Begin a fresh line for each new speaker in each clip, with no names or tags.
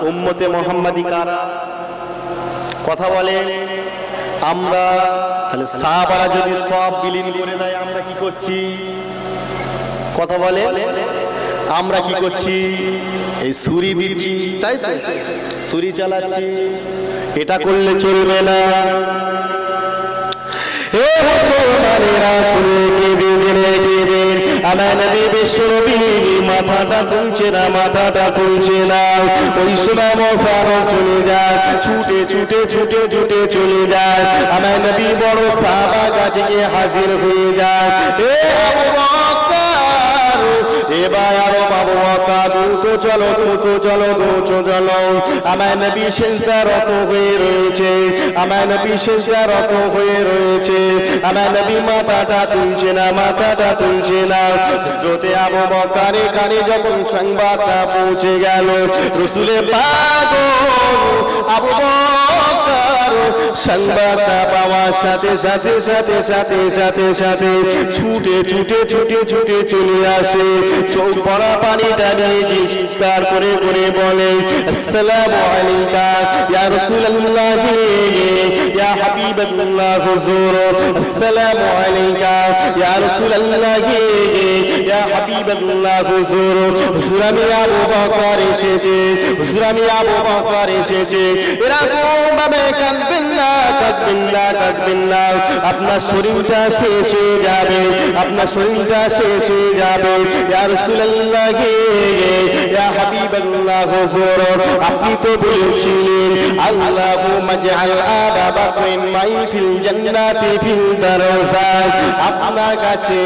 উম্মতে মুহাম্মাদি কারা? কথা বলে। আমরা তাহলে সাহাবারা যদি সব বিলীন করে দেয়, আমরা কি করছি? কথা বলে। আমরা কি করছি? এই ছুরি দিচ্ছি, তাই তো, ছুরি চালাচ্ছি। এটা করলে চলবে না। আমার নবী বিশ্বনবী মাথাটা তুলছে না, মাথাটা তুলছে না। ওই সময় ফারুক চলে যায়, ছুটে ছুটে ছুটে ছুটে চলে যায়। আমার নবী বড় সাহাবা কাছে গিয়ে হাজির হয়ে যায়। এবার আরো বাবু দ্রুত চলো, দ্রুত চলো, দ্রুত চলো। আমার নবী সিজদারত হয়ে রয়েছে, আমার নবী সিজদারত হয়ে রয়েছে। আমার নবী মাথাটা তুলছে না, মাথাটা তুলছে না। হযরতে আবু বকর এখানে যখন সংবাদটা পৌঁছে গেল, রাসূলে পাক আবু বকর সংবাদটা পাওয়ার সাথে সাথে সাথে সাথে সাথে সাথে ছুটে ছুটে ছুটে ছুটে চলে আসে। চোখ পড়া পানিটা নিয়ে চিৎকার করে করে বলে, আসসালামু আলাইকা ইয়া রাসূলুল্লাহ ইয়া হাবিবাল্লাহ হুজুর, আসসালামু আলাইকা ইয়া রাসূলুল্লাহ ইয়া হাবিবাল্লাহ হুজুর। হুজুর আমি আবু বকর এসেছে, হুজুর আমি আবু বকর এসেছে। এরকম ভাবে কাঁদবেন না, কাঁদবেন না, কাঁদবেন না। আপনার শরীরটা শেষ হয়ে যাবে, আপনার শরীরটা শেষ হয়ে যাবে। ইয়া রাসূলুল্লাহ ইয়া হাবিবাল্লাহ হুজুর, আপনি তো বলেছিলেন আল্লাহুম্মা জাআল আবা বকরিন মাই ফিল জান্নাতি ফিল দারজাত। আপনার কাছে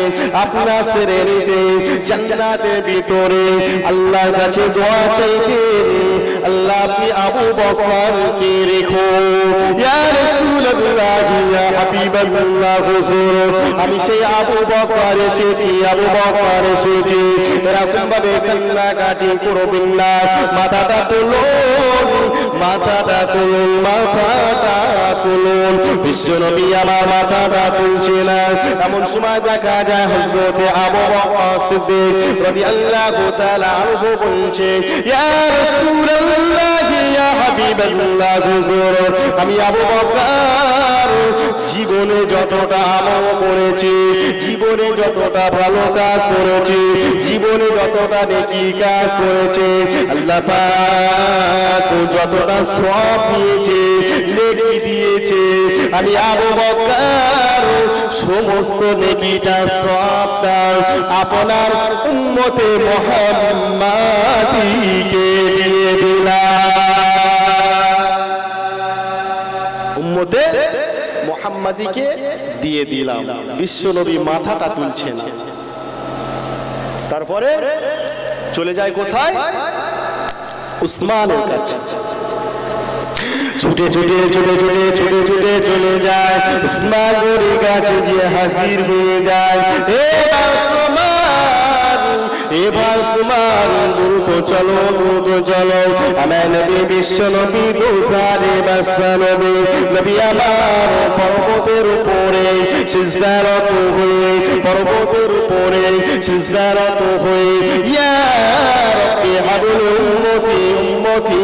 আপনার শরীরে জান্নাতের ভিতরে আল্লাহর কাছে দোয়া চাইতেন, আল্লাহ আপনি আবু বকরকে রেখো। ইয়া রাসূলুল্লাহ ইয়া হাবিবাল্লাহ হুজুর, আমি সেই আবু বকর এসেছি, আবু বকর এসেছি। এরকম ভাবে কান্নাকাটি করবেন না। মাথাটা তুলুন, মাথাটা তুলুন, মাথাটা তুলুন। বিশ্বনবী আমার মাথাটা তুলছে না। এমন সময় দেখা যায় হযরতে আবু বকর সিদ্দিক রাদিয়াল্লাহু তাআলা আনহু বলছে, ইয়া রাসূলুল্লাহ ইয়া হাবিবাল্লাহ হুজুর, আমি আবু বকর জীবনে যতটা আমল করেছি, জীবনে যতটা ভালো কাজ করেছি, জীবনে যতটা নেকি কাজ করেছে, আল্লাহ পাক যতটা সওয়াব দিয়েছে, নেকি দিয়েছে, আমি আবু বকর সমস্ত নেকিটা সওয়াবটা আপনার উম্মতে মুহাম্মাদিকে দিয়ে দিলাম, উম্মতে মুহাম্মাদিকে দিয়ে দিলাম। বিশ্বনবী মাথাটা তুলছেন। তারপরে চলে যায় কোথায়? উসমানের কাছে। ছুটে ছুটে ছুটে ছুটে ছুটে ছুটে চলে যায় উসমানের কাছে, গিয়ে হাজির হয়ে যায়। এবার উসমান দ্রুত চলো, দ্রুত চলো। আমার নবী বিশ্বনবী দোসারে বাসনবী নবী আমার পর্বতের উপরে সিজদারত হয়ে, পর্বতের উপরে সিজদারত হয়ে ইয়া রাব্বি হাবলি উম্মতি উম্মতি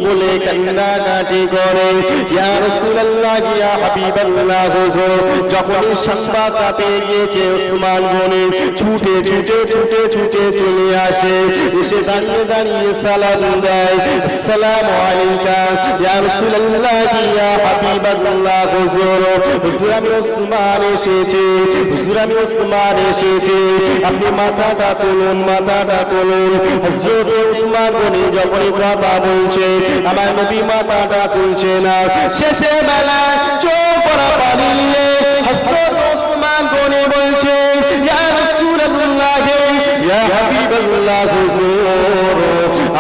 বলে কান্নাকাটি করে। ইয়া রাসূলুল্লাহ ইয়া হাবিবাল্লাহ হুজুর, যখন সংবাদটা পেয়ে গিয়েছে উসমান গনি ছুটে ছুটে ছুটে ছুটে চলে আসে, এসে দাঁড়িয়ে দাঁড়িয়ে সালাম দেয়, আসসালামু আলাইকা ইয়া রাসূলুল্লাহ ইয়া হাবিবাল্লাহ হুজুর, হুজুর আমি উসমান এসেছি, হুজুর আমি উসমান এসেছি, আপনি মাথাটা তুলুন, মাথাটা তুলুন। হযরত উসমান গনি যখন কথা বলছে, আমার নবী মাথাটা তুলছে না। শেষে বেলা চোখ পড়া পানি নিয়ে হযরত উসমান গনি বলছে, ইয়া রাসূলুল্লাহ ইয়া হাবিবাল্লাহ হুজুর,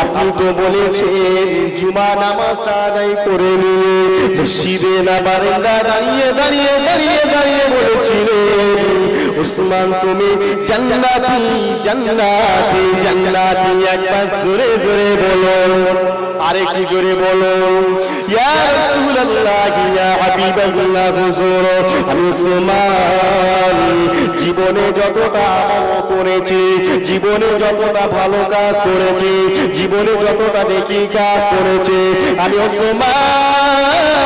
আপনি তো বলেছেন জুমা নামাজটা আদায় করে নিয়ে মসজিদে না বারান্দা দাঁড়িয়ে দাঁড়িয়ে দাঁড়িয়ে দাঁড়িয়ে বলেছিলেন, উসমান তুমি জান্নাতি জান্নাতি জান্নাতি, একবার জোরে জোরে বলো। আরেকটু জোরে বলুন ইয়া রাসূলুল্লাহ ইয়া হাবিবাল্লাহ হুজুর আমি উসমান জীবনে যতটা আমল করেছি, জীবনে যতটা ভালো কাজ করেছি, জীবনে যতটা নেকি কাজ করেছি, আমি উসমান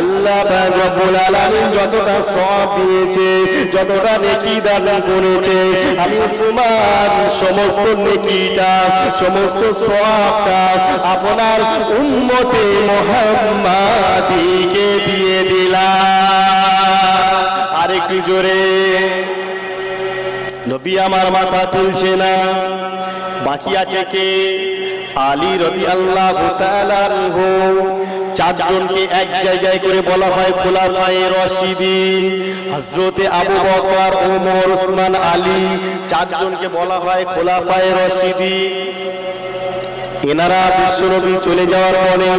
আল্লাহ পাক রব্বুল আলামিন যতটা সওয়াব দিয়েছে, যতটা নেকি দান করেছে, আমি উসমান সমস্ত নেকিটা, সমস্ত সওয়াবটা আপনার উম্মতে মুহাম্মাদিকে দিয়ে দিলাম। আরেকটু জোরে নবী আমার মাথা তুলছে না। বাকি আছে কে? আলী রাদিয়াল্লাহু তাআলা আনহু। চারজনকে এক জায়গায় করে বলা হয় খোলাফায়ে রাশিদিন। হযরতে আবু বকর, ওমর, উসমান, আলী, চারজনকে বলা হয় খোলাফায়ে রাশিদিন। এনারা বিশ্বনবী চলে যাওয়ার পরে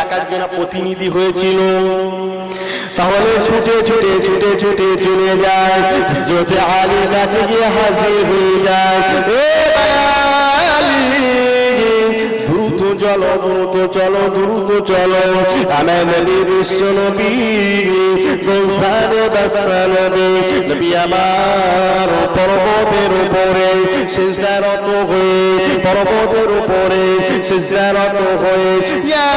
এক একজন প্রতিনিধি হয়েছিল। তাহলে ছুটে ছুটে ছুটে ছুটে চলে যায়, হযরতে আলীর কাছে গিয়ে হাজির হয়ে যায়। এ আলী দ্রুত চলো, দ্রুত চলো, দ্রুত চলো, আমার নবী বিশ্বনবী গোলসানে বাসানবী নবী আমার পর্বতের উপরে সিজদারত হয়ে, পর্বতের উপরে সিজদারত হয়ে ইয়া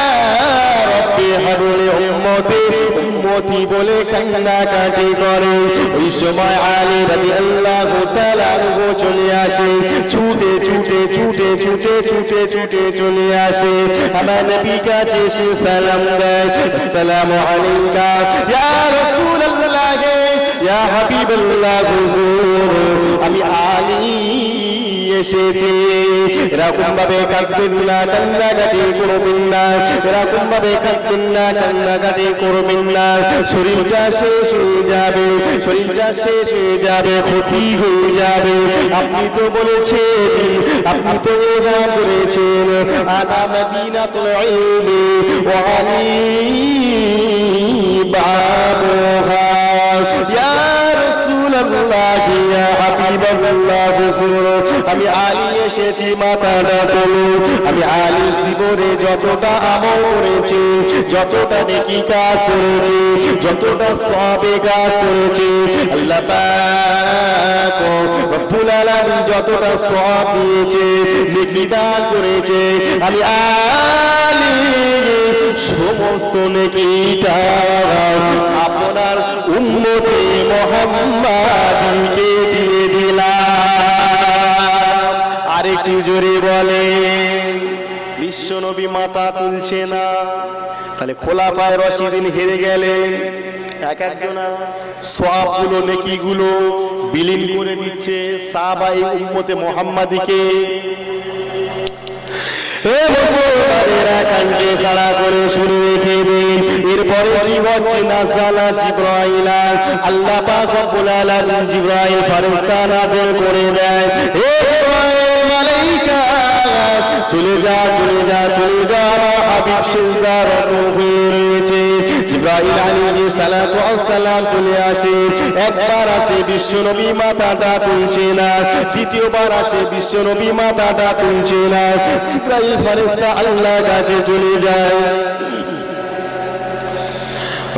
রাব্বি হাবলি উম্মতি উম্মতি বলে কান্নাকাটি করে। ওই সময় আলী রাদিয়াল্লাহু তাআলা আনহু চলে আসে, ছুটে ছুটে ছুটে ছুটে ছুটে ছুটে চলে আসে আমার নবীর কাছে, সে সালাম দেয়, আসসালামু আলাইকা ইয়া রাসূলুল্লাহ ইয়া হাবিবাল্লাহ হুজুর আমি আলী এসেছি। এরকম ভাবে কাঁদবেন না, কান্নাকাটি করবেন না, এরকম ভাবে কাঁদবেন না, কান্নাকাটি করবেন না। শরীরটা শেষ হয়ে যাবে, শরীরটা শেষ হয়ে যাবে, ক্ষতি হয়ে যাবে। আপনি তো বলেছেন, আপনি তো ওয়াদা করেছেন আনা মদিনাতুল ইলমি ওয়া আলী বাবুহা ইয়া রাসূলুল্লাহ ইয়া হাবিবাল্লাহ হুজুর আমি আলী এসেছি, মাথাটা তুলুন। আমি আলী জীবনে যতটা আমল করেছি, যতটা নেকি কাজ করেছি, যতটা সওয়াবে কাজ করেছি, আল্লাহ পাক রব্বুল আলামিন যতটা সওয়াব দিয়েছে, নেকি দান করেছে, আমি আলী সমস্ত নেকিটা আপনার উম্মতে মুহাম্মাদিকে দিয়ে দিলাম। আরেকটু জোরে বলে বিশ্বনবী মাথা তুলছে না। তাহলে খোলাফায়ে রাশিদিন হেরে গেলেন, এক একজন সওয়াবগুলো নেকিগুলো বিলীন করে দিচ্ছে সাহাবায়ে উম্মতে মুহাম্মাদিকে। হে মুসলমানেরা কানকে খাড়া করে শুনে রেখে দিন, এরপরে কি হচ্ছে? নাযালা জিবরাইল, আল্লাহ পাক রব্বুল আলামিন জিবরাইল ফেরেশতা নাযিল করে দেয়। হে জিবরাইল মালাইকা চলে যা, চলে যা, চলে যা, আমার হাবিব সিজদারত হয়ে রয়েছে। জিবরাইল আলাইহিস সালাতু ওয়াস সালাম চলে আসে। একবার আসে বিশ্বনবী মাথাটা তুলছে না, দ্বিতীয়বার আসে বিশ্বনবী মাথাটা তুলছে না। জিবরাইল ফেরেশতা আল্লাহর কাছে চলে যায়।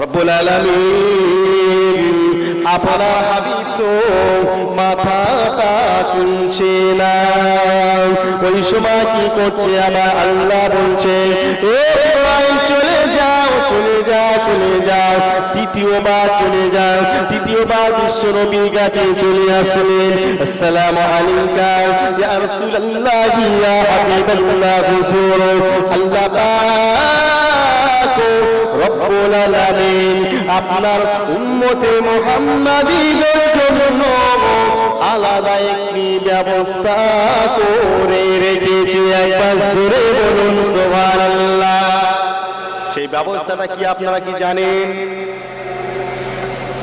রব্বুল আলামিন আপনার হাবিব তো মাথাটা তুলছে না। ওই সময় কি করছে? আমার আল্লাহ বলছে এ জিবরাইল চলে যাও, চলে যাও, চলে যাও। দ্বিতীয়বার চলে যাও, দ্বিতীয়বার বিশ্বনবীর কাছে চলে আসলেন। আসসালামু আলাইকা ইয়া রাসূলুল্লাহ ইয়া হাবিবাল্লাহ হুজুর আল্লাহ পাক রব্বুল আলামিন আপনার উম্মতে মুহাম্মাদীদের জন্য আলাদা একটি ব্যবস্থা করে রেখেছে। একবার জোরে বলুন সুবহানাল্লাহ। সেই ব্যবস্থাটা কি আপনারা কি জানেন?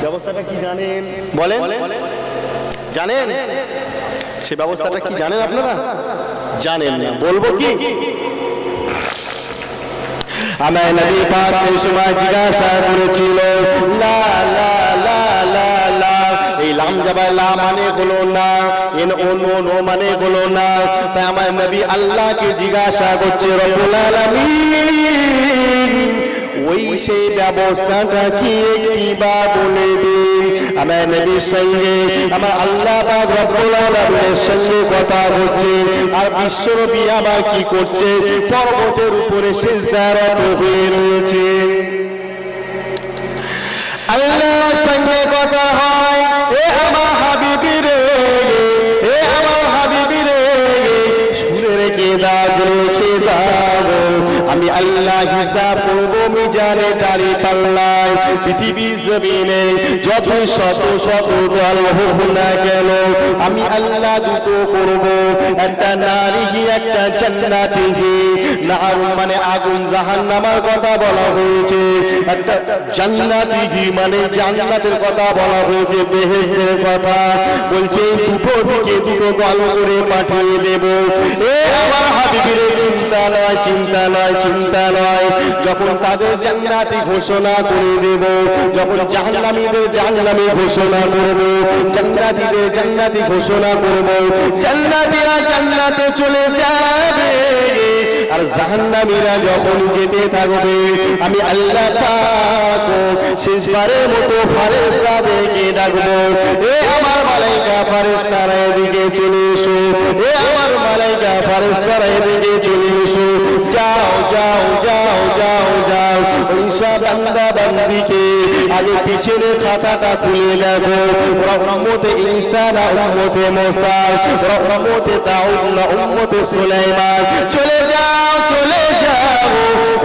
ব্যবস্থাটা কি জানেন? বলেন, জানেন? সেই ব্যবস্থাটা কি জানেন আপনারা? জানেন না, বলবো কি? আমার নবী পাক সেই সময় জিজ্ঞাসা করেছিল লা লা লা লা লা, এই লাম জাবার লা মানে হলো না, নো মানে হলো না। তাই আমার নবী আল্লাহকে জিজ্ঞাসা করছে রব্বুল আলামিন ওই সেই ব্যবস্থাটা কি একটিবার বলে দিন। আমার নবীর সঙ্গে আমার আল্লাহ পাক রব্বুল আলামিনের সঙ্গে কথা হচ্ছে, আর বিশ্বনবী আবার কি করছে, পর্বতের উপরে সিজদারত হয়ে রয়েছে। আল্লাহর সঙ্গে কথা হয়, এ আমার হাবিবি রে, এ আমার হাবিবি রে, শুনে রেখে দাও, রেখে দাও, আমি আল্লাহ হিসাব করবো মিজানে দাঁড়ি পাল্লায়। পৃথিবী জমিনে যত শত শত দল হোক না কেন, আমি আল্লাহ দুটো করবো, একটা নারী একটা জান্নাতি। নার মানে আগুন জাহান্নামের কথা বলা হয়েছে, একটা জান্নাতি মানে জান্নাতের কথা বলা হয়েছে, বেহেশতের কথা বলছে। দুটো দিকে দুটো দল করে পাঠিয়ে দেব। এ আমার হাবিবের চিন্তা নয়, চিন্তা নয়, চিন্তা নয়। যখন তাদের জান্নাতি ঘোষণা করে দেব, যখন জাহান্নামীদের জাহান্নামী ঘোষণা করব, জান্নাতীদের জান্নাতি ঘোষণা করব, জান্নাতীরা জান্নাতে চলে যাবে, আর জাহান্নামীরা যখন যেতে থাকবে, আমি আল্লাহ পাক শেষবারের মতো ফেরেশতাদেরকে ডাকবো, এ আমার মালাইকা ফেরেশতারা এদিকে চলে এসো, এ আমার মালাইকা ফেরেশতারা এদিকে চলে এসো, যাও যাও যাও যাও যাও, ওই সব বান্দা বান্দিকে আগে পিছনে খাতাটা খুলে দেখো, রহমতে ঈসা না উম্মতে মুসা, রহমতে দাউদ না উম্মতে সুলাইমান, চলে যাও চলে যাও,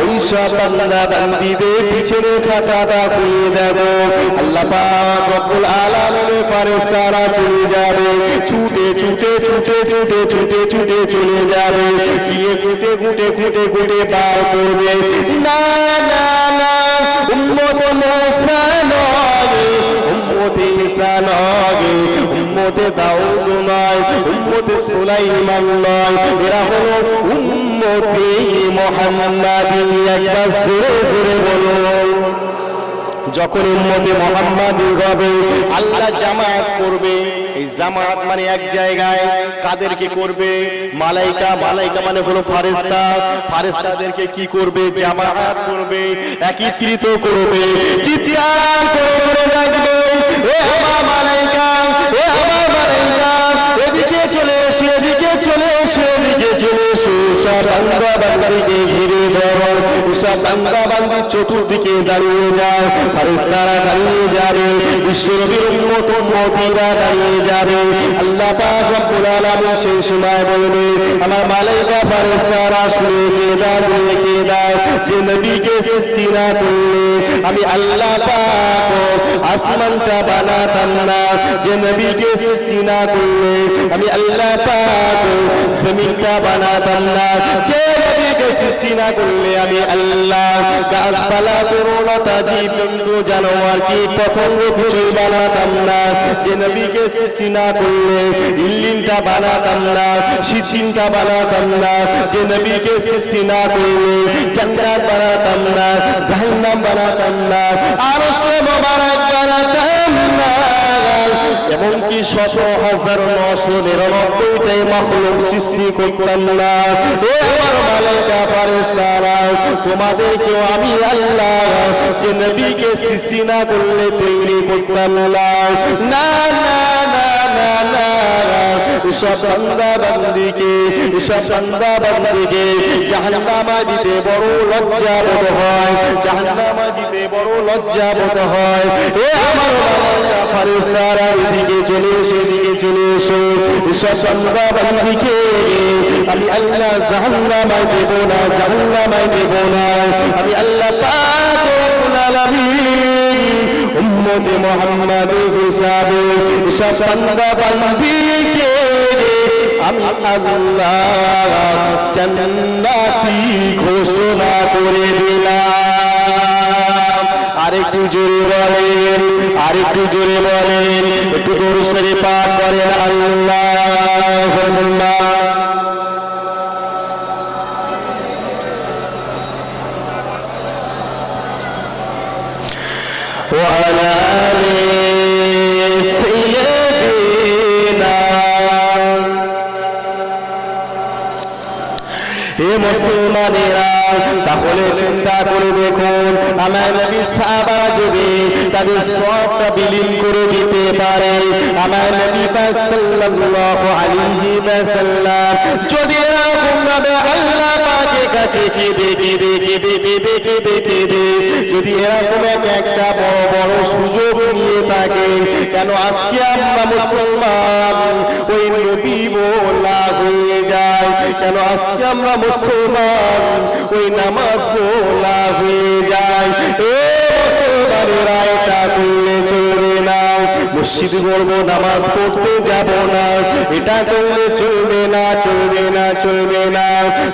ওই সব বান্দা বান্দিদের পিছনে খাতাটা খুলে দেখো। আল্লাহ পাক রব্বুল আলামিনের ফেরেশতারা চলে যাবে, ছুটে ছুটে ছুটে ছুটে ছুটে ছুটে চলে যাবে, গিয়ে ঘুটে ঘুটে ঘুটে ঘুটে বার করবে, না না না, উম্মতে মুসা নয়, উম্মতে ঈসা নয়, উম্মতে দাউদ নয়, উম্মতে সুলাইমান নয়, এরা হলো উম্মতে মুহাম্মাদি। একবার জোরে জোরে বলুন। যখন উম্মতে মুহাম্মাদি হবে, আল্লাহ জামাত করবে। এই জামাত মানে এক জায়গায়, কাদেরকে করবে? মালাইকা, মালাইকা মানে হলো ফেরেশতা, ফেরেশতাদেরকে কি করবে? জামাত করবে, একত্রিত করবে, চিৎকার করে ডাকবে, এ আমার মালাইকা, এ আমার মালাইকা, এদিকে চলে এসো, এদিকে চলে এসো, এদিকে চলে এসো, সব বান্দা বান্দিকে ঘিরে ধরো, সব বান্দা বান্দি চতুর্দিকে দাঁড়িয়ে যায়, ফেরেশতারা দাঁড়িয়ে যাবে, বিশ্বনবীর উম্মত উম্মতিরা দাঁড়িয়ে যাবে। আল্লাহ পাক রব্বুল আলামিন সেই সময় বলবে, আমার মালাইকা ফেরেশতারা শুনে কে দাও, যে নবীকে সৃষ্টি না করলে আমি আল্লাহ পাক আসমানটা বানাতাম না, যে নবীকে সৃষ্টি না করলে আমি আল্লাহ পাক জমিনটা বানাতাম না, যে নবীকে সৃষ্টি না করলে আমি আল্লাহ গাছপালা তরুণতা জীবজন্তু জানোয়ার কি পতঙ্গ কিছুই বানাতাম না, যে নবীকে সৃষ্টি না করলে ইল্লিনটা বানাতাম না, সিজিনটা বানাতাম না, যে নবীকে সৃষ্টি না করলে জান্নাত বানাতাম না, জাহান্নাম বানাতাম না, আরশ মোবারক বানাতাম না, এমনকি ১৭,৯৯৯টাই মাখলুক সৃষ্টি করতাম না। এ আমার মালাইকা ফেরেশতারা, তোমাদেরকেও আমি আল্লাহ যে নবীকে সৃষ্টি না করলে তৈরি করতাম না, না না না না না, সব বান্দা বান্দিকে, সব বান্দা বান্দিকে জাহান্নামে দিতে বড় লজ্জা বোধ হয়, জাহান্নামে দিতে বড় লজ্জা বোধ হয়। এ আমার মালাইকা ফেরেশতারা এদিকে চলে এসো, এদিকে চলে এসো, সব বান্দা বান্দিকে আমি আল্লাহ জাহান্নামে দেব না, জাহান্নামে দেব না, আমি আল্লাহ পাক রব্বুল আলামিন উম্মতে মুহাম্মাদ হিসাবে সব বান্দা বান্দিকে আমি আল্লাহ জান্নাতি ঘোষণা করে দিলাম। আরেকটু জোরে বলেন, আরেকটু জোরে বলেন, একটু দরুদ শরীফ পাঠ করেন, আল্লাহুম্মা ওয়া আলা আলি সাইয়্যিদিনা। হে মুসলমানেরা, তাহলে চিন্তা করে দেখুন আমার নবী সাহাবারা যদি তাদের সবটা বিলীন করে দিতে পারে, আমার নবী পাক সাল্লাল্লাহু আলাইহি ওয়াসাল্লাম যদি এরকম ভাবে আল্লাহ পাকের কাছে কেঁদে যদি এরকম একটা বড় বড় সুযোগ নিয়ে থাকে, কেন আজকে আমরা মুসলমান ওই নবী বলা হয়ে যায়? কেন আজকে আমরা মুসলমান ওই নামাজ বলা হয়ে যায়? এ মুসলমানেরা এটা করলে চলবে না। মসজিদ করবো, নামাজ পড়তে যাব না, এটা করলে চলবে না, চলবে না, চলবে না।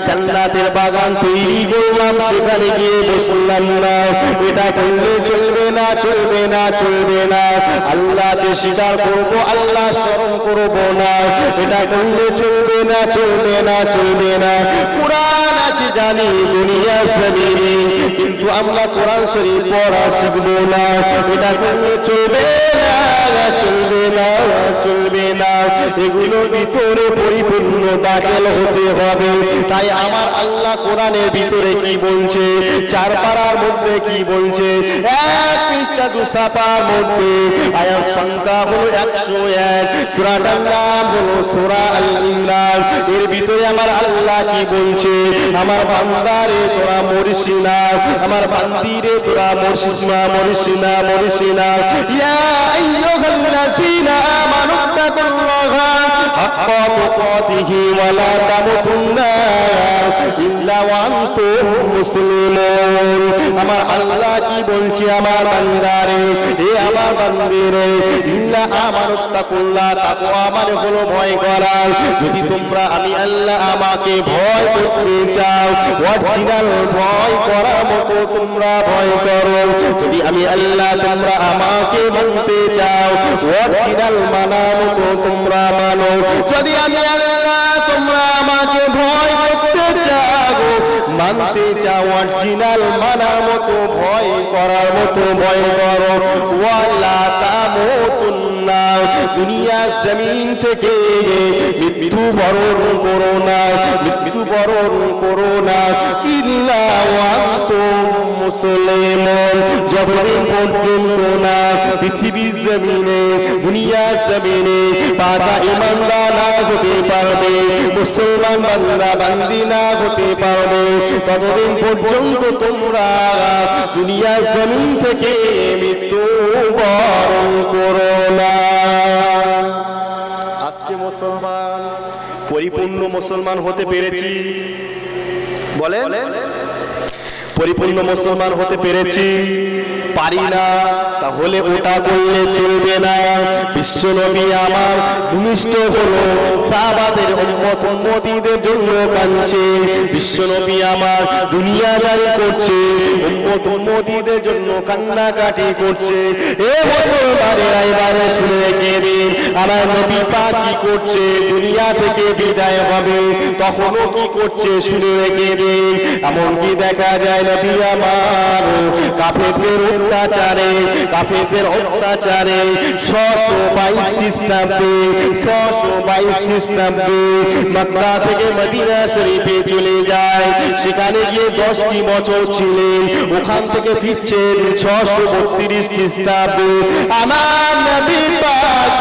জান্নাতের বাগান তৈরি করলাম, সেখানে গিয়ে বসলাম না, এটা করলে চলবে না, চলবে না, চলবে না। আল্লাহ যে স্বীকার করবো, আল্লাহ স্মরণ করবো না, এটা করলে চলবে না, চলবে না, চলবে না। কোরআন আছে জানি দুনিয়া জমিনে, কিন্তু আমরা কোরআন শরীফ পড়া শিখবো না, এটা করলে চলবে না, চলবে না, চলবে না। এগুলোর ভিতরে পরিপূর্ণ দাখিল হতে হবে। তাই আমার আল্লাহ কোরআনের ভিতরে কি বলছে, চার পারার মধ্যে কি বলছে, এক পৃষ্ঠা দুসাপার মধ্যে আয়াত সংখ্যা হলো 101, সূরাটার নাম হলো সূরা আল ইমরান। এর ভিতরে আমার আল্লাহ কি বলছে, আমার বান্দারে তোরা মরিস না, আমার বান্দিরে তোরা মরিস না, মরিস না, মরিস না। ইয়া আইয়ুহাল্লাযীনা আমানু তাকুল্লাহা হাক্কা তুকাতিহি ওয়া লা তামুতুন্না ইল্লা ওয়া আনতুম মুসলিমুন। আমার আল্লাহ কি বলছে, আমার বান্দারে, এ আমার বান্দিরে, ইল্লা আমানু তাকুল্লাহ, তাকওয়া মানে হলো ভয় করা। যদি তোমরা আমি আল্লাহ আমাকে ভয় করতে চাও, অরিজিনাল ভয় করার মতো তোমরা ভয় করো। যদি আমি আল্লাহ তোমরা আমাকে মানতে চাও, অরিজিনাল মানার মতো তোমরা মানো। যদি আমি আল্লাহ তোমরা আমাকে ভয় করতে চাও, মানতে চাও, অরিজিনাল মানার মতো ভয় করার মতো ভয় করো। ওয়ালা তামুতুন্না, দুনিয়া জমিন থেকে মৃত্যু বরণ করো না, মৃত্যু বরণ করো না, ইল্লা ওয়া আনতুম মুসলিমুন, যতদিন পর্যন্ত না পৃথিবীর জমিনে, দুনিয়া জমিনে পাকা ইমানদার না হতে পারবে, মুসলমান বান্দা বান্দি না হতে পারবে, ততদিন পর্যন্ত তোমরা দুনিয়া জমিন থেকে মৃত্যু বরণ করো না। আজকে মুসলমান পরিপূর্ণ মুসলমান হতে পেরেছি, বলেন পরিপূর্ণ মুসলমান হতে পেরেছি? পারি না, তাহলে ওটা করলে চলবে না। বিশ্বনবী আমার ভূমিষ্ঠ হলো সাহাবাদের উম্মত উম্মতীদের জন্য কাঁদছে, বিশ্বনবী আমার দুনিয়াদারি করছে, উম্মত উম্মতীদের জন্য কান্নাকাটি করছে। এ মুসলমানেরা এবারে শুনে রেখে দিন, আমার নবী পাক কি করছে, দুনিয়া থেকে বিদায় হবে, তখনও কি করছে শুনে রেখে দিন। এমনকি দেখা যায় নবী আমার কাফেরদের অত্যাচারে, কাফেরদের অত্যাচারে 622 খ্রিস্টাব্দে, 622 খ্রিস্টাব্দে মক্কা থেকে মদিনা শরীফে চলে যায়। সেখানে গিয়ে 10টি বছর ছিলেন, ওখান থেকে ফিরছেন 632 খ্রিস্টাব্দে। আমার নবী পাক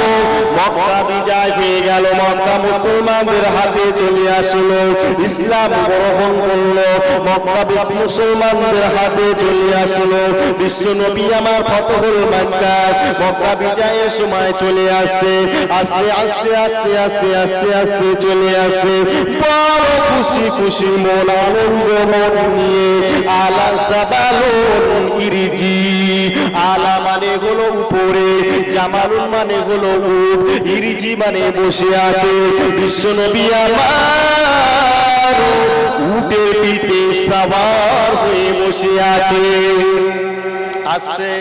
মক্কা বিজয় হয়ে গেল, মক্কা মুসলমানদের হাতে চলে আসলো, ইসলাম গ্রহণ করলো, মক্কা মুসলমানদের হাতে চলে আসলো। বিশ্ব নবী আমার ফতহুল মক্কা, মক্কা বিজয়ের সময় চলে আসছে, আস্তে আস্তে আস্তে আস্তে আস্তে আস্তে চলে আসছে। বড় খুশি খুশি মন, আনন্দ মন নিয়ে আলা সাবালুন ইরজি, আলা মানে হলো উপরে, জামালুন মানে হলো উট, ইরজি মানে বসে আছে। বিশ্ব নবী আমার উটের পিঠে সাওয়ার হয়ে বসে আছে। আসছে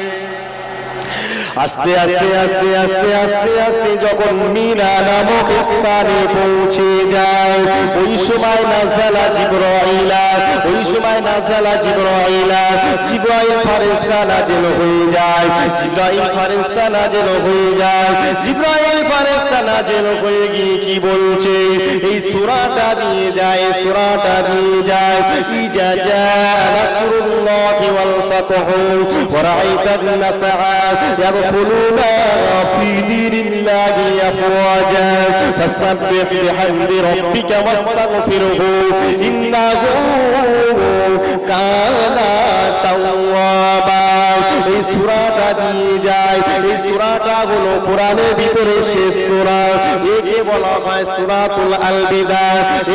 আস্তে আস্তে আস্তে আস্তে আস্তে আস্তে যখন মিনা নামক স্থানে পৌঁছে যায় ওই সময় নাযালা জিবরাইলা, ওই সময় নাযালা জিবরাইলা, জিবরাইল ফেরেশতা নাযিল হয়ে যায়, জিবরাইল ফেরেশতা নাযিল হয়ে যায়, জিবরাইল ফেরেশতা নাযিল হয়ে গিয়ে কি বলছে এই সূরাটা দিয়ে যায়, সূরাটা দিয়ে যায় ইজা জাআ নাসরুল্লাহি ওয়াল ফাতহু ওয়া রাআইতান নাসআ ইয়াদখুলুনা ফি দীনিল্লাহি আফওয়াজা ফাসাব্বিহ বিহামদি রাব্বিকা ওয়াস্তাগফিরহু ইন্নাহু কানা তাওয়াবা। এই সূরাটা দিয়ে যায়, এই সূরাটা হলো কোরআনের ভিতরে শেষ সূরা, একে বলা হয় সূরাতুল আল বিদা,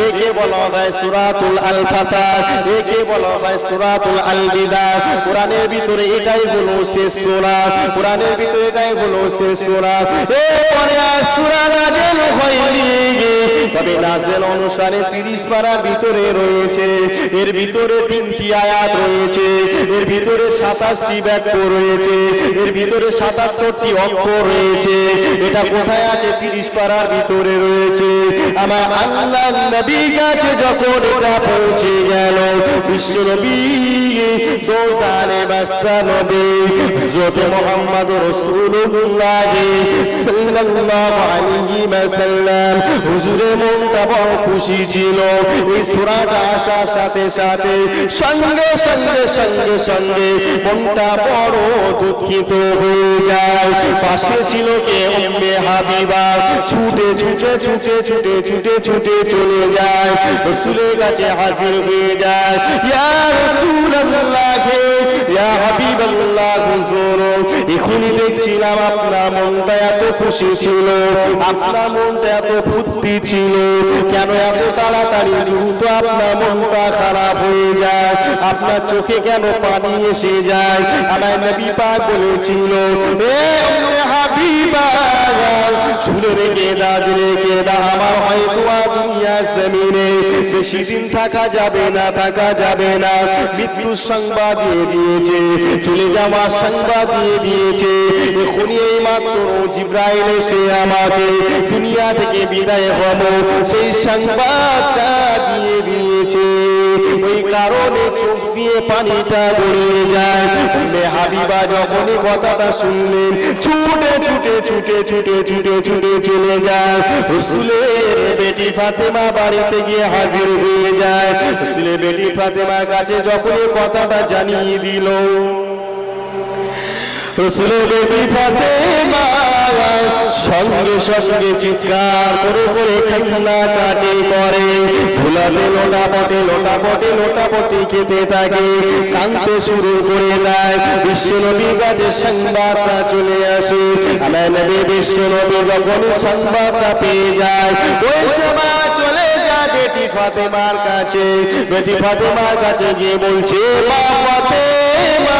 একে বলা হয় সূরাতুল আল ফাতহ, একে বলা হয় সূরাতুল আল বিদা। কোরআনের ভিতরে এটাই হলো শেষ সূরা, কোরআনের ভিতরে এটাই হলো শেষ সূরা। এরপরে আর সূরা নাযিল হয়নি, তবে নাযিল অনুসারে 30 পারার ভিতরে রয়েছে, এর ভিতরে 3টি আয়াত রয়েছে, এর ভিতরে 27টি বাক্য রয়েছে, এর ভিতরে 77টি অক্ষর রয়েছে। এটা কোথায় আছে? 30 পারার ভিতরে রয়েছে। আমার আল্লাহর নবীর কাছে যখন এটা পৌঁছে গেল, বিশ্ব নবী দোজানে বাস্তা নবী হযরত মুহাম্মদ রাসূলুল্লাহ সাল্লাল্লাহু আলাইহি ওয়াসাল্লাম হুজুরের মনটা বড় খুশি ছিল। এই সূরাটা আসার সাথে সাথে সঙ্গে সঙ্গে সঙ্গে সঙ্গে মনটা বড় দুঃখিত হয়ে যায়। পাশে ছিল কে? উম্মে হাবিবা। ছুটে ছুটে ছুটে ছুটে ছুটে ছুটে চলে যায়, রাসূলের কাছে হাজির হয়ে যায়। ইয়া রাসূলুল্লাহ, ইয়া হাবিবাল্লাহ, হুজুর এখনই দেখছিলাম আপনার মনটা এত খুশি ছিল, আপনার মনটা এত ফুর্তি ছিল, কেন এত তাড়াতাড়ি দ্রুত আপনার মনটা খারাপ হয়ে যায়? আপনার চোখে কেন পানি এসে যায়? আমার নবী পাক বলেছিল, এ উম্মে হাবিবা শুনে রেখে দা, আমার হয়তো দুনিয়া জমিনে বেশি দিন থাকা যাবে না, থাকা যাবে না। মৃত্যুর সংবাদ দিয়ে দিয়েছে, চলে যাওয়ার সংবাদ দিয়ে দিয়েছে। এখনই এই মাত্র জিবরাইল এসে আমাকে দুনিয়া থেকে বিদায় হব সেই সংবাদটা দিয়ে দিয়েছে। ওই কারণে চোখ দিয়ে পানিটা গড়িয়ে যায়। উম্মে হাবিবা যখনই কথাটা শুনলেন, ছুটে ছুটে ছুটে ছুটে ছুটে ছুটে চলে যায়। রাসূলের বেটি ফাতেমা বাড়িতে গিয়ে হাজির হয়ে যায়। রাসূলের বেটি ফাতেমার কাছে যখনই কথাটা জানিয়ে দিল, রাসূলের বেটি ফাতেমা সঙ্গে সঙ্গে চিৎকার করে করে কান্নাকাটি করে, ধুলাতে লোটাপটে লোটাপটে লোটাপটি খেতে থাকে, কাঁদতে শুরু করে দেয়। বিশ্বনবীর কাছে সংবাদটা চলে আসে। আমার নবী বিশ্বনবী যখন সংবাদটা পেয়ে যায়, ওই সময় চলে যায় বেটি ফাতেমার কাছে। বেটি ফাতেমার কাছে গিয়ে বলছে, মা ফাতেমা,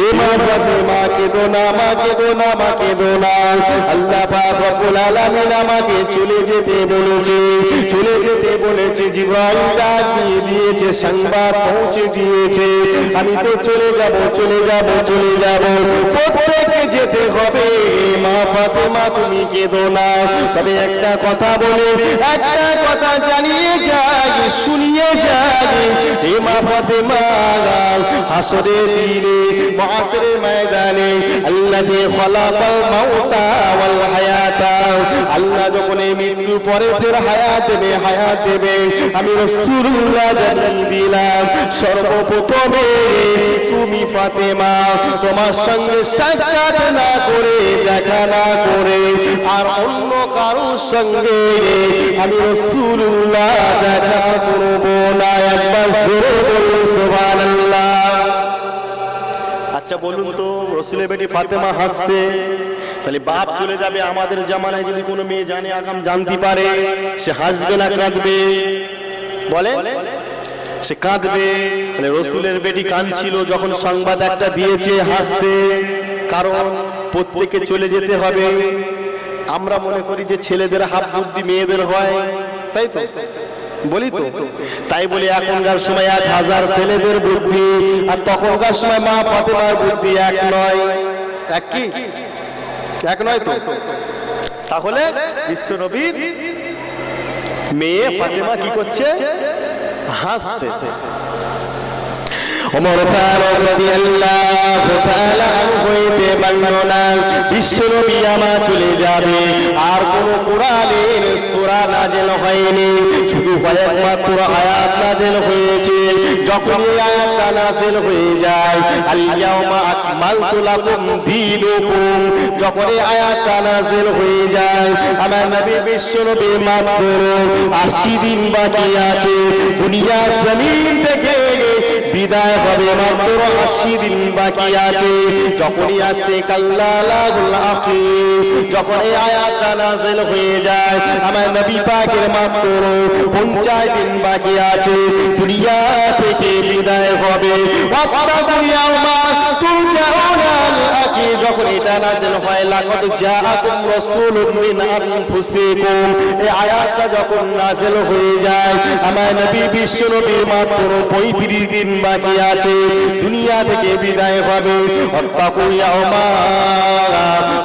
এ মা ফাতেমা কেঁদো না, মা কেঁদো না, মা কেঁদো না। আল্লাহ পাক রব্বুল আলামিন আমাকে চলে যেতে বলেছে, চলে যেতে বলেছে। জিবরাইল ডাক দিয়ে দিয়েছে, সংবাদ পৌঁছে দিয়েছে। আমি তো চলে যাব, চলে যাব, চলে যাব, প্রত্যেকে যেতে হবে। মা ফাতেমা তুমি কেঁদো না, তবে একটা কথা বলে, একটা কথা জানিয়ে যাই, শুনিয়ে যাই। হে মা ফাতেমা, হাসরের দিনে, মাহশরের ময়দানে আল্লাযী খালাকাল মাউতা ওয়াল হায়াতা, আল্লাহ যখন এই মৃত্যুর পরে ফের হায়াত দেবে, হায়াত দেবে, আমি রাসূলুল্লাহ জানিয়ে দিলাম, সর্বপ্রথমে তুমি ফাতেমা তোমার সঙ্গে সাক্ষাৎ না করে, দেখা না করে আর অন্য কারোর সঙ্গে আমি রাসূলুল্লাহ দেখা করব না। একবার জোরে বলুন সুবহানাল্লাহ। আচ্ছা বলুন তো, রাসূলের বেটি ফাতেমা হাসছে, তাহলে বাপ চলে যাবে। আমাদের জামানায় যদি কোনো মেয়ে জানে, আগাম জানতে পারে, সে হাসবে না কাঁদবে? বলে সে কাঁদবে। তাহলে রাসূলের বেটি কাঁদছিল যখন সংবাদ একটা দিয়েছে, হাসছে, কারণ প্রত্যেকে চলে যেতে হবে। আমরা মনে করি যে ছেলেদের হাফ বুদ্ধি মেয়েদের হয়, তাই তো বলি তো। তাই বলি এখনকার সময় 1000 ছেলেদের বুদ্ধি, আর তখনকার সময় মা ফাতেমার বুদ্ধি এক নয়। এক কি এক নয় তো? তাহলে বিশ্বনবীর মেয়ে ফাতেমা কি করছে? হাসছে। ওমর ফারুক রাদিয়াল্লাহু তাআলা আনহু হইতে বর্ণনা, বিশ্বনবী আমার চলে যাবে, আর কোন কোরআনের সূরা নাযিল হয়নি, শুধু একমাত্র আয়াত নাযিল হয়েছে। যখন এই আয়াতটা নাযিল হয়ে যায়, আল ইয়াউমা আকমালতু লাকুম দীনুকুম, যখন এই আয়াতটা নাযিল হয়ে যায়, আমার নবী বিশ্বনবী মাত্র 80 দিন বাকি আছে দুনিয়া জমিন থেকে বিদায় হবে, মাত্র 80 দিন বাকি আছে। যখনই আসতে কাল্লালাহুল আখির, যখন এই আয়াতটা নাযিল হয়ে যায়, আমার নবী পাকের মাত্র 50 দিন বাকি আছে দুনিয়া থেকে বিদায় হবে। ওয়াত্তাকু ইয়াওমা তুরজাউনাল আখির, যখন এটা নাযিল হয়, লাকাদ জাআকুম রাসূলুম মিন আনফুসিকুম, এই আয়াতটা যখন নাযিল হয়ে যায়, আমার নবী বিশ্বনবীর মাত্র 35 দিন বাকি আছে দুনিয়া থেকে বিদায় হবে। ওয়াত্তাকু ইয়াওমা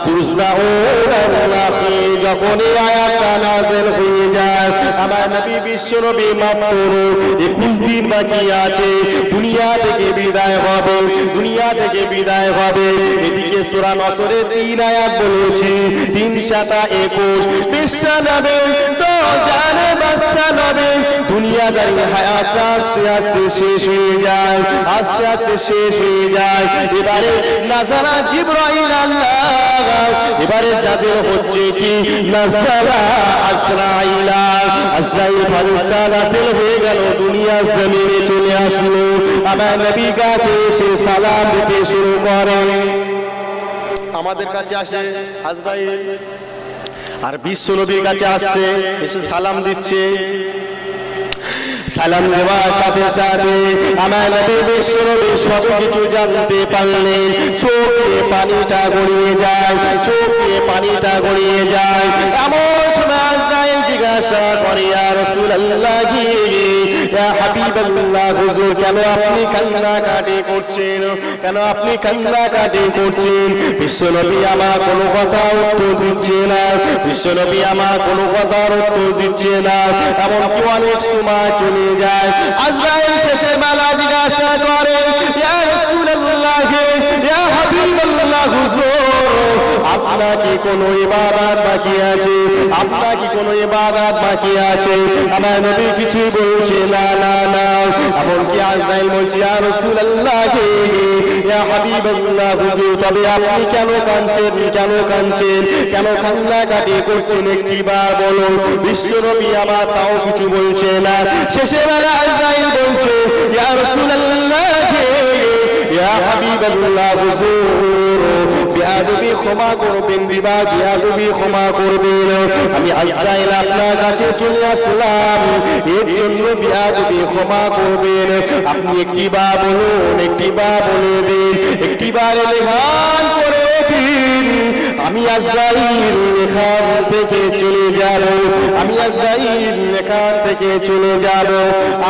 তুরজাউনাল আখির, যখন এই আয়াতটা নাযিল হয়ে যায়, আমার নবী বিশ্বনবী মাত্র 21 দিন বাকি আছে দুনিয়া থেকে বিদায় হবে, দুনিয়া থেকে বিদায় হবে। এদিকে সূরা নসরের 3 আয়াত বলেছে 3 7 21, বিশ্বনবী তো জানে বাস্তবে দুনিয়াদারি হায়াত আস্তে আস্তে শেষ হয়ে যায়, আস্তে আস্তে শেষ হয়ে যায়। এবারে নাযালা জিবরাইল আল্লাহ, এবারে যাদের হচ্ছে কি নাযালা আজরাইল, আজরাইল ফেরেশতা নাযিল হয়ে গেল, দুনিয়া জমিনে চলে আসলো, আমার নবী কাছে এসে সালাম দিতে শুরু করে। আমাদের কাছে আসে আজরাইল, আর বিশ্ব নবীর কাছে আসছে, এসে সালাম দিচ্ছে। সালাম দেওয়ার সাথে সাথে আমার নবী বিশ্বনবী সব কিছু জানতে পারলেন। চোখে পানিটা গড়িয়ে যায়, চোখে পানিটা গড়িয়ে যায়। এমন সময় আজরাইল জিজ্ঞাসা করে, ইয়া রাসূলুল্লাহ, ইয়া হাবিবাল্লাহ, হুজুর কেন আপনি কান্নাকাটি করছেন, কেন আপনি কান্নাকাটি করছেন? বিশ্বনবী আমার কোনো কথা উত্তর দিচ্ছে না, বিশ্বনবী আমার কোনো কথার উত্তর দিচ্ছে না। এমনকি অনেক সময় চলে যায়। আজরাইল শেষে বেলা জিজ্ঞাসা করে, ইয়া রাসূলুল্লাহ, ইয়া হাবিবাল্লাহ, হুজুর আপনার কি কোনো ইবাদত বাকি আছে, আপনার কি কোনো ইবাদত বাকি আছে? আমার নবী কিছু বলছে না, না না। এমনকি আজরাইল বলছে, ইয়া রাসূলুল্লাহ, ইয়া হাবিবাল্লাহ, হুজুর তবে আপনি কেন কাঁদছেন, কেন কাঁদছেন, কেন কান্নাকাটি করছেন একটিবার বলুন। বিশ্বনবী আমার তাও কিছু বলছে না। শেষে বেলা আজরাইল বলছে, ইয়া রাসূলুল্লাহ, ইয়া হাবিবাল্লাহ, হুজুর বিআদবি ক্ষমা করবেন, বিআদবি ক্ষমা করবেন। আমি আজরাইল আপনার কাছে চলে আসলাম, এর জন্য বিআদবি ক্ষমা করবেন। আপনি একটিবার বলুন, একটিবার বলে দিন, একটিবার এলান করে দিন, আমি আজরাইল এখান থেকে চলে যাব, আমি আজরাইল এখান থেকে চলে যাব,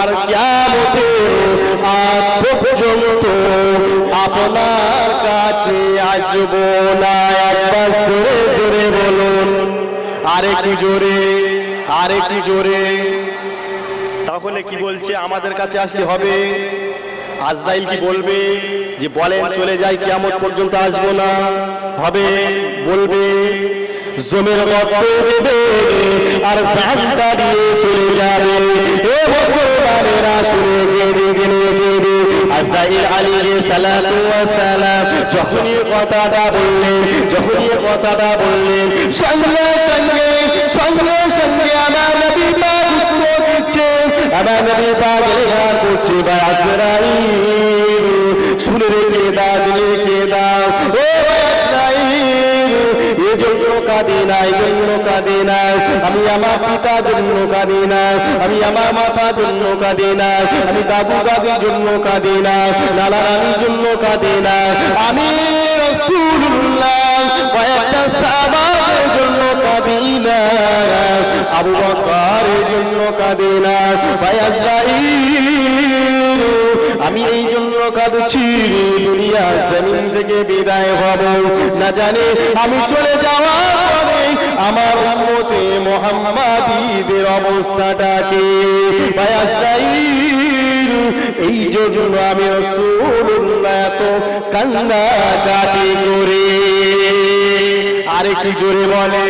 আর কিয়ামতের আগ পর্যন্ত আপনার কাছে আসব না। একবার জোরে জোরে বলুন, আরেকটু জোরে, আরেকটু জোরে। তাহলে কি বলছে? আমাদের কাছে আসলে হবে? আজরাইল কি বলবে যে বলেন চলে যাই, কিয়ামত পর্যন্ত আসবো না? হবে? বলবে জমির গর্ত দেবে আর জানটা দিয়ে চলে যাবে। এ মুসলমানেরা শুনে গেড়ে গেড়ে গেড়ে আজরাইল আলাইহিস সালাতু ওয়াস সালাম যখনই কথাটা বললেন, যখনই কথাটা বললেন, সঙ্গে সঙ্গে সঙ্গে সঙ্গে আমার নবী পাক উত্তর দিচ্ছে, আমার নবী পাক এলান করছে, ভাই আজরাইল শুনে রেখে দাও, রেখে দাও। ও আজরাইল এই জন্য কাঁদি না, এই জন্য কাঁদি না, আমি আমার পিতার জন্য কাঁদি না, আমি আমার মাতার জন্য কাঁদি না, আমি দাদু দাদির জন্য কাঁদি না, নানা নানির জন্য কাঁদি না, আমি রাসূলুল্লাহ কয়েকটা সাহাবাদের জন্য কাঁদি না, আবু বকরের জন্য কাঁদি না। ভাই আজরাইল আমি এই জন্য কাঁদছি, দুনিয়া দুনিয়া জমিন থেকে বিদায় হব, না জানি আমি চলে যাওয়ার পরে আমার উম্মতে মুহাম্মাদীদের অবস্থাটা কি। আজরাইল এই জন্য আমি রাসূলুল্লাহ তো কান্নাকাটি করে। আরেকটু জোরে বলে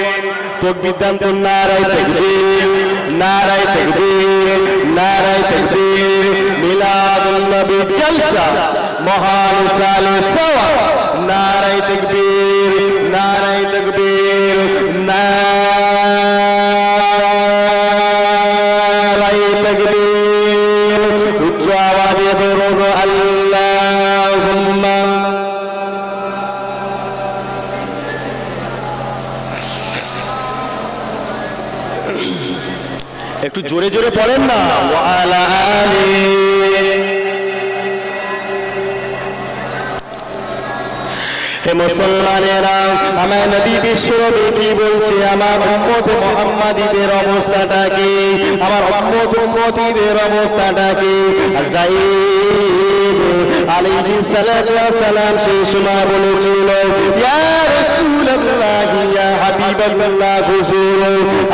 তাকবীর দান তো, নারায়ে তাকবীর, নারায়ে তাকবীর, নারায়ে তাকবীর। মিলাদুন নবী জলসা মহান সালে সওয়া, নারায়ে তাকবীর, নারায়ে তাকবীর, নারায়ে তাকবীর। উচ্চ আওয়াজে বলুন আল্লাহুম্মা। একটু জোরে জোরে পড়েন না। ওয়া আলা আলি। হে মুসলমানেরা, আমার নবী বিশ্বনবী কি বলছে, আমার উম্মত মুহাম্মাদীদের অবস্থাটা কি, আমার উম্মতীদের অবস্থাটা কি। আজরাইল আলাইহিস সালাতু ওয়াস সালাম সেই সময় বলেছিল, ইয়া রাসূলুল্লাহ ইয়া হাবিবাল্লাহ হুজুর,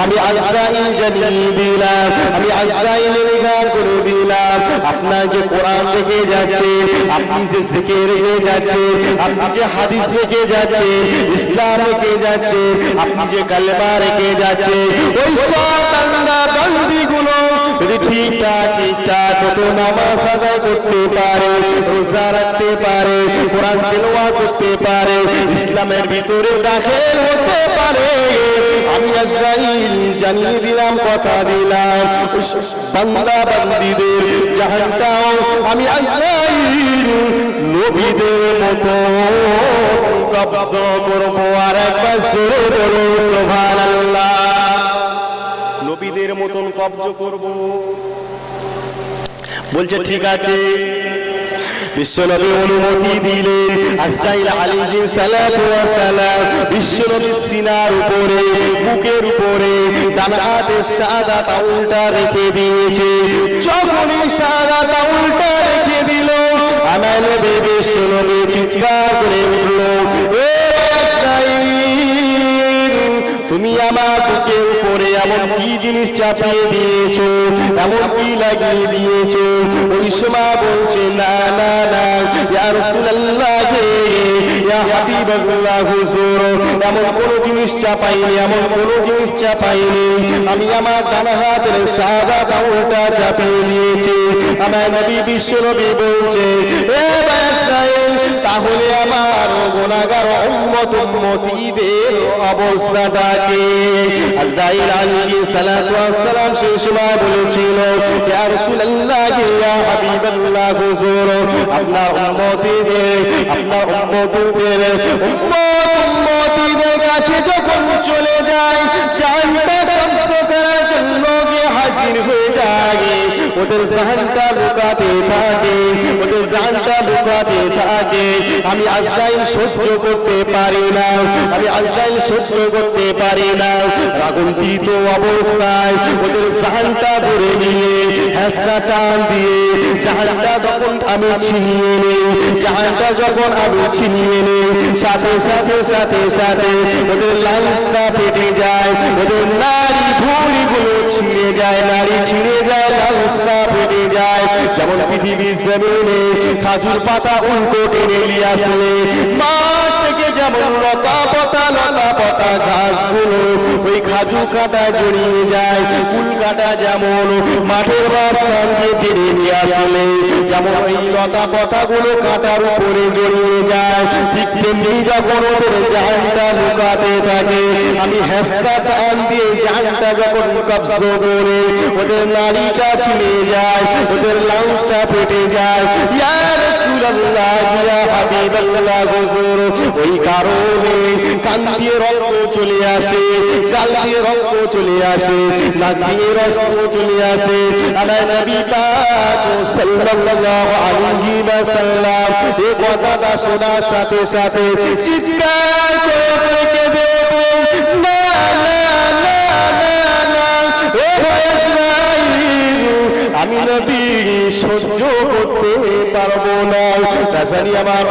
আমি আজরাইল জানিয়ে দিলাম, আমি আজরাইলের গান করে দিলাম, আপনার যে কোরআন রেখে যাচ্ছে, আপনি যে জিকির রেখে যাচ্ছে, আপনি যে হাদিস রেখে যাচ্ছে, ইসলাম রেখে যাচ্ছে, আপনি যে কালেমা রেখে যাচ্ছে, ওই সব বান্দা বান্দীগুলো যদি ঠিকঠাক মতো নামাজ আদায় করতে পারে, রোজা রাখতে পারে, কোরআন তেলাওয়াত করতে পারে, ইসলামের ভিতরে দাখিল হতে পারে, আমি আজরাইল জানিয়ে দিলাম, কথা দিলাম, বান্দা বান্দীদের জাহানটাও আমি আজরাইল নবীদের মতো কবজ করব। আর একবার জোরে বলো সুবহানাল্লাহ। নবীদের মতন কবজ করব বলছে, ঠিক আছে। বিশ্বনবী অনুমতি দিলেন। আজরাইল আলাইহিস সালাতু ওয়াস সালাম বিশ্বনবীর সিনার উপরে, বুকের উপরে ডান হাতের সাদা তাউলটা রেখে দিয়েছে। যখনই সাদা তাউলটা রেখে দিল, আমার নবী বিশ্বনবী চিৎকার করে উঠল, এ আজরাইল, তুমি আমার বুকের উপরে এমন কি জিনিস চাপিয়ে দিয়েছো, এমন কি লাগিয়ে দিয়েছো। ওই সময় বলছে, না না না ইয়া রাসূলুল্লাহ ইয়া হাবিবাল্লাহ হুজুর, এমন কোন জিনিস চাপাইনি, এমন কোন জিনিস চাপাইনি, আমি আমার ডান হাতের সাদা তাউলটা চাপিয়ে দিয়েছি। আমার নবী বিশ্বনবী বলছে, এ আজরাইল, তাহলে আমার গুনাহগার উম্মতীদের অবস্থাটা কি। আজরাইল আলাইহিস সালাতু ওয়াস সালাম সেই সময় বলেছিল, ইয়া রাসূলুল্লাহ ইয়া হাবিবাল্লাহ হুজুর, আপনার উম্মতীদের কাছে যখন চলে যায়, জানটা কবজ করার জন্য গিয়ে হাজির হয়ে যায়, ওদের জানটা লুকাতে থাকে, ওদের জানটা লুকাতে থাকে। আমি আজরাইল সহ্য করতে পারি না, আমি আজরাইল সহ্য করতে পারি না। রাগন্তিত অবস্থায় ওদের জানটা ধরে নিয়ে হ্যাসটা টান দিয়ে জানটা যখন আমি ছিনিয়ে নিই, জানটা যখন আমি ছিনিয়ে নিই, সাথে সাথে সাথে সাথে ওদের লাঞ্চটা ফেটে যায়, ওদের নারী ভুঁড়িগুলো ছিঁড়ে যায়, নারী ছিঁড়ে যায়, লাঞ্চটা ফেটে যায়। যেমন পৃথিবীর জমিনে খাজুর পাতা উল্টো টেনে নিয়ে আসলে মাঠ থেকে যেমন লতা পাতা ঘাসগুলো ওই খাজুর কাটা জড়িয়ে যায়, ফুল কাটা যেমন মাঠের রাস্তান দিয়ে টেনে নিয়ে আসলে যেমন ওই লতা পাতাগুলো কাটার উপরে জড়িয়ে যায়, ঠিক তেমনি যখন ওদের জানটা লুকাতে থাকে, আমি হ্যাসটা টান দিয়ে জানটা যখন কবজ করে ওদের নারীটা ছিঁড়ে যায়, ওদের লাঞ্চটা ফেটে যায়। ইয়া রাসূলুল্লাহ ইয়া হাবিবাল্লাহ হুজুর, ওই কারণে কান দিয়ে রক্ত চলে আসে, গাল দিয়ে রক্ত চলে আসে, নাক দিয়ে রক্ত চলে আসে। আমার নবী পাক সাল্লাল্লাহু আলাইহি ওয়াসাল্লাম এই কথাটা শোনার সাথে সাথে চিৎকার করে কেঁদে না না না না না, ও আজরাইল, আমি আমি নবী সহ্য করতে পারবো না। রাজানি আমার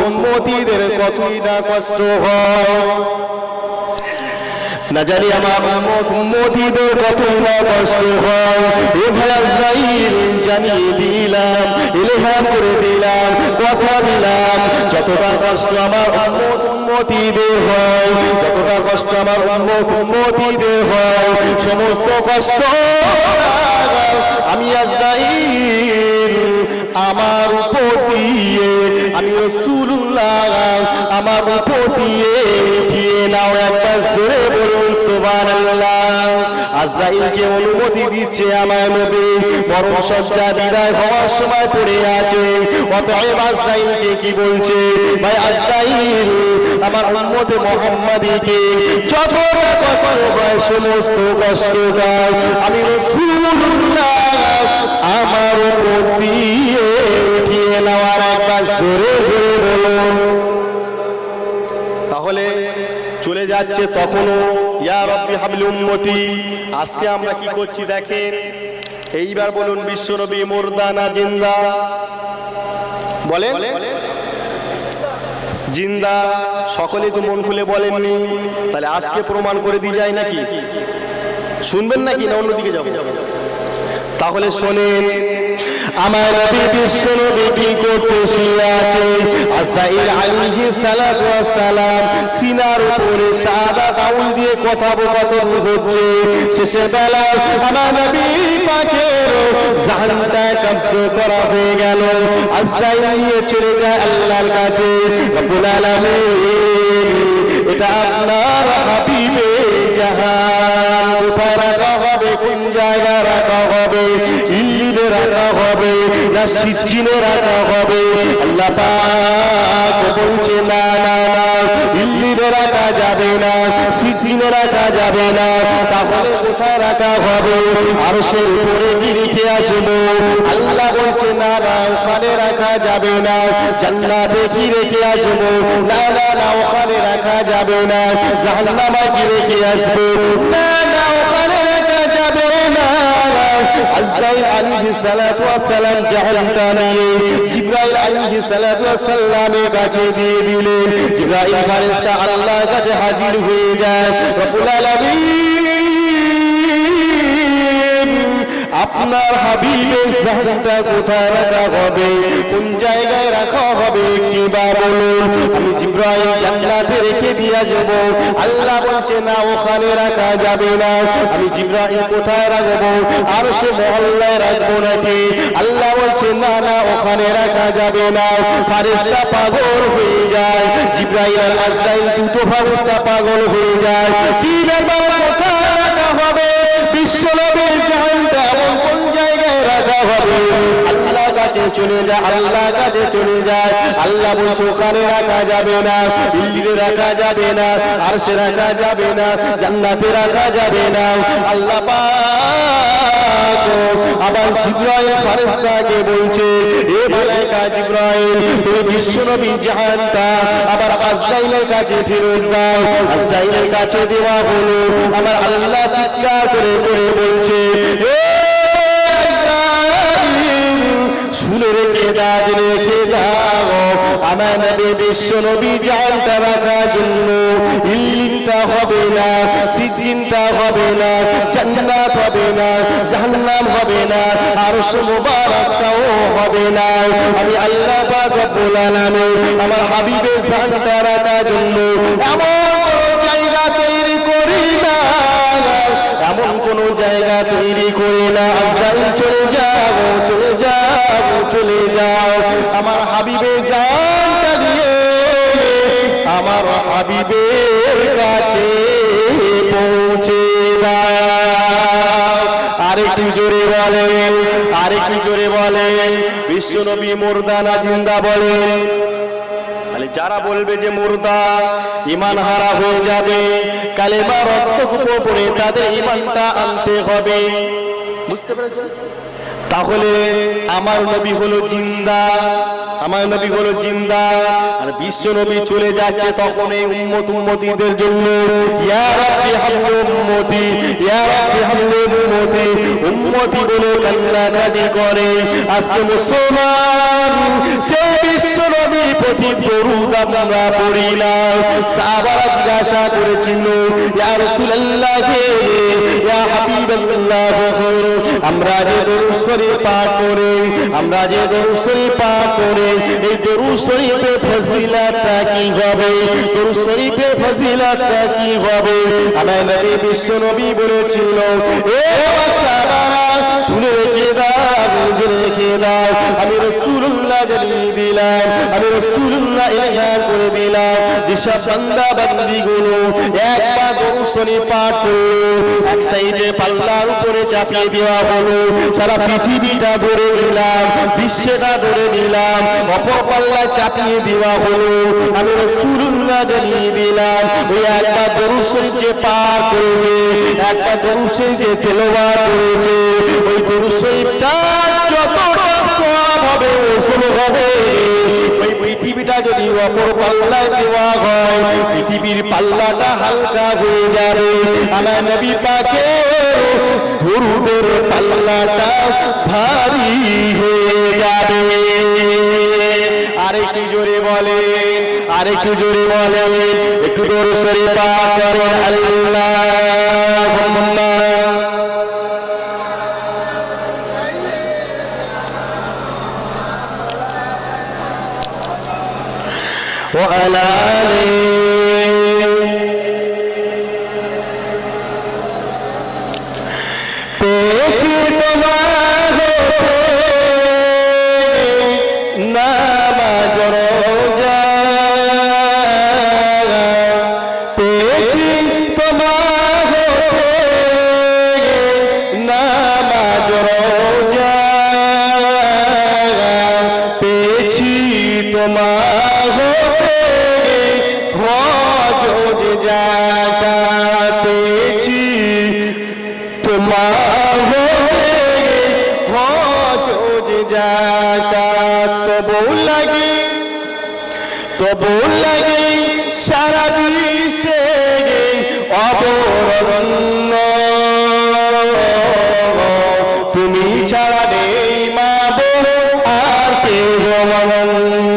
উম্মতীদের কতই না কষ্ট হয়, না জানি আমার উম্মতীদের কতই না কষ্ট হয়। এ ভাই আজরাইল জানিয়ে দিলাম, ইলহাম করে দিলাম, কথা দিলাম, যতটা কষ্ট আমার উম্মতীদের হয়, যতটা কষ্ট আমার উম্মতীদের হয়, সমস্ত কষ্ট আমি আজরাইল আমার উপর দিয়ে, আমি রাসূলুল্লাহ আমার উপর দিয়ে উঠিয়ে নাও। একবার জোরে বলুন সুবহানাল্লাহ। আজরাইলকে অনুমতি দিচ্ছে আমার নবী, মরণ সজ্জা বিদায় হওয়ার সময় পড়ে আছে। অতএব আজরাইলকে কি বলছে? ভাই আজরাইল আমার উম্মতে মুহাম্মাদীকে যতটা কষ্ট হয় সমস্ত কষ্টটা আমি রাসূলুল্লাহ আমার উপর দিয়ে উঠিয়ে নেওয়ার একবার জোরে জোরে বলুন। তাহলে চলে যাচ্ছে তখনও ইয়া রব্বি হাবলি উম্মতি। আজকে আমরা কি করছি দেখেন, এইবার বলুন বিশ্বনবী মুর্দা না জিন্দা? বলেন জিন্দা। সকলেই তো মন খুলে বলেননি, তাহলে আজকে প্রমাণ করে দিয়ে যায় নাকি? শুনবেন নাকি না অন্যদিকে যাব? তাহলে শোনেন, আমার নবী বিশ্বনবী কি করতে শুয়ে আছে? আজরাইল আলাইহিস সালাতু ওয়াস সালাম সিনার উপরে সাদা তাউল দিয়ে কথোপকথন হচ্ছে। শেষে বেলা আমার নবী পাকের জানটা কবজ করা হয়ে গেল। আজরাইল নিয়ে চলে যায় আল্লাহর কাছে। রব্বুল আলামিন, এটা আপনার হাবিবে জাহান, কোথায় রাখা হবে, কোন জায়গায় রাখা হবে? ইল্লিনে রাখা হবে না সিজ্জিনে রাখা হবে? আল্লাহ পাক বলছে না না না, ইল্লিনে রাখা যাবে না, সিজ্জিনে রাখা যাবে না। তাহলে কোথায় রাখা হবে? আরশের উপরে কি রেখে আসবো? আল্লাহ বলছে না না, ওখানে রাখা যাবে না। জান্নাতে কি রেখে আসবো? না না না, ওখানে রাখা যাবে না। জাহান্নামে কি রেখে আসবো? না না, ওখানে রাখা যাবে না। আজরাইল আলাইহিস সালাতু ওয়াস সালাম জাহান্নামটা নিয়ে জিবরাইল আলাইহিস সালাতু ওয়াস সালামের কাছে দিয়ে দিলেন। জিবরাইল ফেরেশতা আল্লাহর কাছে হাজির হয়ে যায়। রব্বুল আলামিন, আপনার হাবিবের জাহানটা কোথায় রাখা হবে, কোন জায়গায় রাখা হবে একটিবার বলুন। আমি জিবরাইল জান্নাতে রেখে দিয়ে যাব। আল্লাহ বলছে না, ওখানে রাখা যাবে না। আমি জিবরাইল কোথায় রাখবো? আরশে মহল্লায় রাখবো নাকি? আল্লাহ বলছে না না, ওখানে রাখা যাবে না। ফেরেশতা পাগল হয়ে যায়, জিবরাইল আর আজরাইল দুটো ফেরেশতা পাগল হয়ে যায়। কি ব্যাপার, কোথায় রাখা হবে? বিশ্বনবীর জাহানটা কোন জায়গায় রাখা হবে? আল্লাহর কাছে চলে যায়, আল্লাহর কাছে চলে যায়। আল্লাহ বলছে ওখানে রাখা যাবে না, ইল্লিনে রাখা যাবে না, আরশে রাখা যাবে না, জান্নাতে রাখা যাবে না। আল্লাহ পাক আবার জিবরাইল ফেরেশতাকে বলছে, এ মালায়েকা জিবরাইল, তুমি বিশ্বনবী জাহানটা আবার আজরাইলের কাছে ফেরত দাও। আজরাইলের কাছে দেওয়া হলো। আমার আল্লাহ চিৎকার করে করে বলছে, শুনে রেখে দাও, রেখে দাও, আমার নবী বিশ্বনবী জাহানটা রাখার জন্য ইল্লিনটা হবে না, সিজ্জিনটা হবে না, জান্নাত হবে না, জাহান্নাম হবে না, আরশ মুবারকটাও হবে না। আমি আল্লাহ পাক রব্বুল আলামিন আমার হাবিবের জাহানটা রাখার জন্য এমন কোন জায়গা তৈরি করি না, এমন কোন জায়গা তৈরি করি না। আজরাইল চলে যাও, চলে যাও, চলে যাও, আমার হাবিবের জানটা দিয়ে আমার হাবিবের কাছে পৌঁছে দাও। আরেকটু জোরে বলেন, আরেকটু জোরে বলেন, বিশ্বনবী মুর্দা না জিন্দা বলেন। যারা বলবে যে মুর্দা, ঈমান হারা হয়ে যাবে, কালেমা রক্ত পড়ে তাদের ঈমানটা আনতে হবে। বুঝতে পেরেছেন? তাহলে আমার নবী হলো জিন্দা, আমার নবী হলো জিন্দা। আর বিশ্ব নবী চলে যাচ্ছে, তখন এই উম্মতীদের জন্য ইয়া রাব্বি হাবলি উম্মতি, ইয়া রাব্বি হাবলি উম্মতি, উম্মতি বলে কান্নাকাটি করে। আজকে মুসলমান সেই বিশ্ব নবীর প্রতি দরুদ আমরা পড়ি না। সাহাবারা জিজ্ঞাসা করেছিল, ইয়া রাসূলুল্লাহ হে, ইয়া হাবিবাল্লাহ, আমরা যে দরুদ শরীফ পাঠ করি, আমরা যে দরুদ শরীফ পাঠ করি, এই দরুদ শরীফের ফজিলতটা কি হবে? দরুদ শরীফের ফজিলতটা কি হবে? আমার নবী বিশ্ব নবী বলেছিল, এ সাহাবারা শুনে রেখে দাও, বুঝে রেখে দাও, আমি রাসূলুল্লাহ জানিয়ে দিলাম, আমি রাসূলুল্লাহ ইলহাম করে দিলাম, যেসব বান্দা বান্দীগুলো একবার দরুদ শরীফ পাঠ করলো, এক সাইডে পাল্লার উপরে চাপিয়ে দেওয়া হলো, সারা পৃথিবীটা ধরে নিলাম, বিশ্বটা ধরে নিলাম, অপর পাল্লায় চাপিয়ে দেওয়া হলো, আমি রাসূলুল্লাহ জানিয়ে দিলাম, ওই একবার দরুদ শরীফ যে পাঠ করেছে, একবার দরুদ শরীফ যে তেলাওয়াত করেছে, ওই দরুদ শরীফটা যতটা সওয়াব হবে, ওসব হবে। ওই পৃথিবীটা যদি অপর পাল্লায় দেওয়া হয়, পৃথিবীর পাল্লাটা হালকা হয়ে যাবে, আমার নবী পাকের দরুদের পাল্লাটা ভারী হয়ে যাবে। আরেকটু জোরে বলে, আরেকটু জোরে বলে, একটু দরুদ শরীফ পাঠ করেন। আল্লাহুম্মা وعلى آله পেয়েছি তোমার নামাজ রোজা, পেয়েছি তোমার নামাজ রোজা, পেয়েছি তোমার হজ যাকাত, পেয়েছি তোমার হজ যাকাত, তবু লাগে সারা বিশ্বে অবরণ্য, তুমি ছাড়া নেই মাবুদ আর কেউ অনন্য।